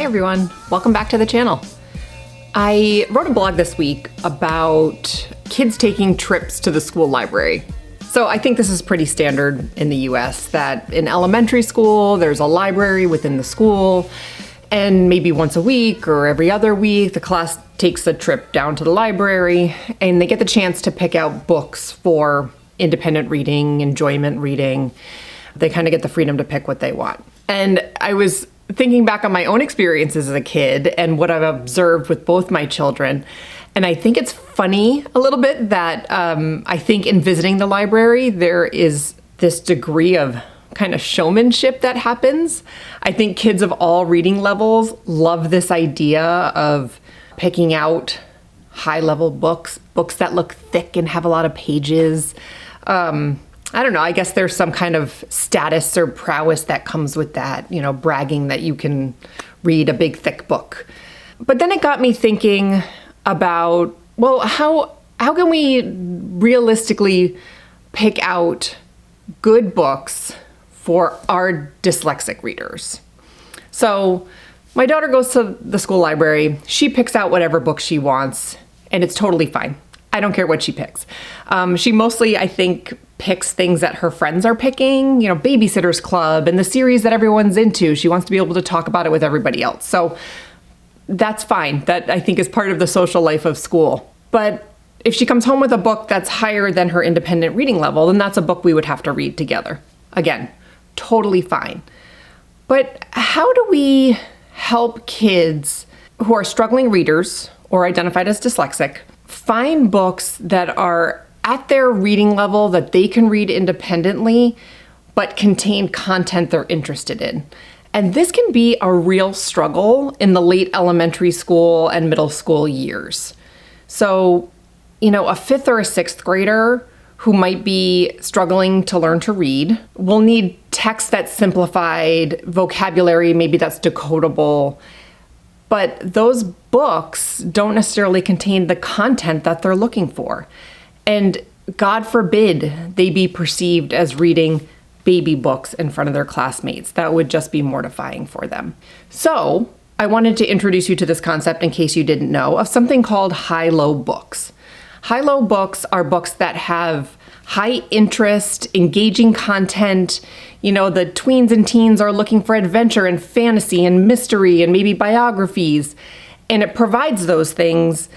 everyone, welcome back to the channel. I wrote a blog this week about kids taking trips to the school library. So I think this is pretty standard in the US that in elementary school, there's a library within the school, and maybe once a week or every other week, the class takes a trip down to the library and they get the chance to pick out books for independent reading, enjoyment reading. They kind of get the freedom to pick what they want. And I was thinking back on my own experiences as a kid and what I've observed with both my children. And I think it's funny a little bit that I think in visiting the library, there is this degree of kind of showmanship that happens. I think kids of all reading levels love this idea of picking out high-level books that look thick and have a lot of pages. I don't know, I guess there's some kind of status or prowess that comes with that, you know, bragging that you can read a big, thick book. But then it got me thinking about, well, how can we realistically pick out good books for our dyslexic readers? So my daughter goes to the school library, she picks out whatever book she wants, and it's totally fine. I don't care what she picks. She mostly, I think, picks things that her friends are picking, you know, Babysitter's Club and the series that everyone's into. She wants to be able to talk about it with everybody else. So that's fine. That, I think, is part of the social life of school. But if she comes home with a book that's higher than her independent reading level, then that's a book we would have to read together. Again, totally fine. But how do we help kids who are struggling readers or identified as dyslexic find books that are at their reading level that they can read independently, but contain content they're interested in? And this can be a real struggle in the late elementary school and middle school years. So, you know, a 5th or a 6th grader who might be struggling to learn to read will need text that's simplified, vocabulary maybe that's decodable, but those books don't necessarily contain the content that they're looking for. And God forbid they be perceived as reading baby books in front of their classmates. That would just be mortifying for them. So I wanted to introduce you to this concept, in case you didn't know, of something called high-low books. High-low books are books that have high interest, engaging content. You know, the tweens and teens are looking for adventure and fantasy and mystery and maybe biographies. And it provides those things,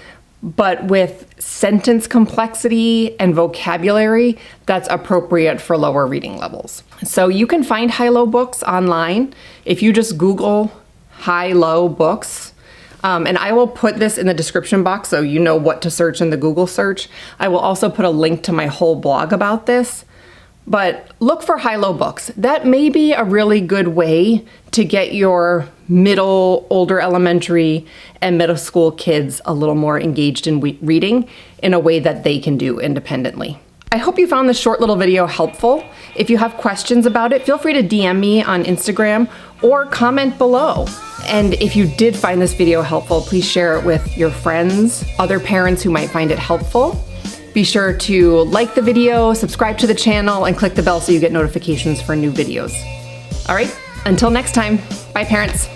but with sentence complexity and vocabulary that's appropriate for lower reading levels. So you can find high-low books online if you just Google high-low books. And I will put this in the description box so you know what to search in the Google search. I will also put a link to my whole blog about this. But look for high-low books. That may be a really good way to get your middle, older elementary, and middle school kids a little more engaged in reading in a way that they can do independently. I hope you found this short little video helpful. If you have questions about it, feel free to DM me on Instagram or comment below. And if you did find this video helpful, please share it with your friends, other parents who might find it helpful. Be sure to like the video, subscribe to the channel, and click the bell so you get notifications for new videos. All right, until next time, bye parents.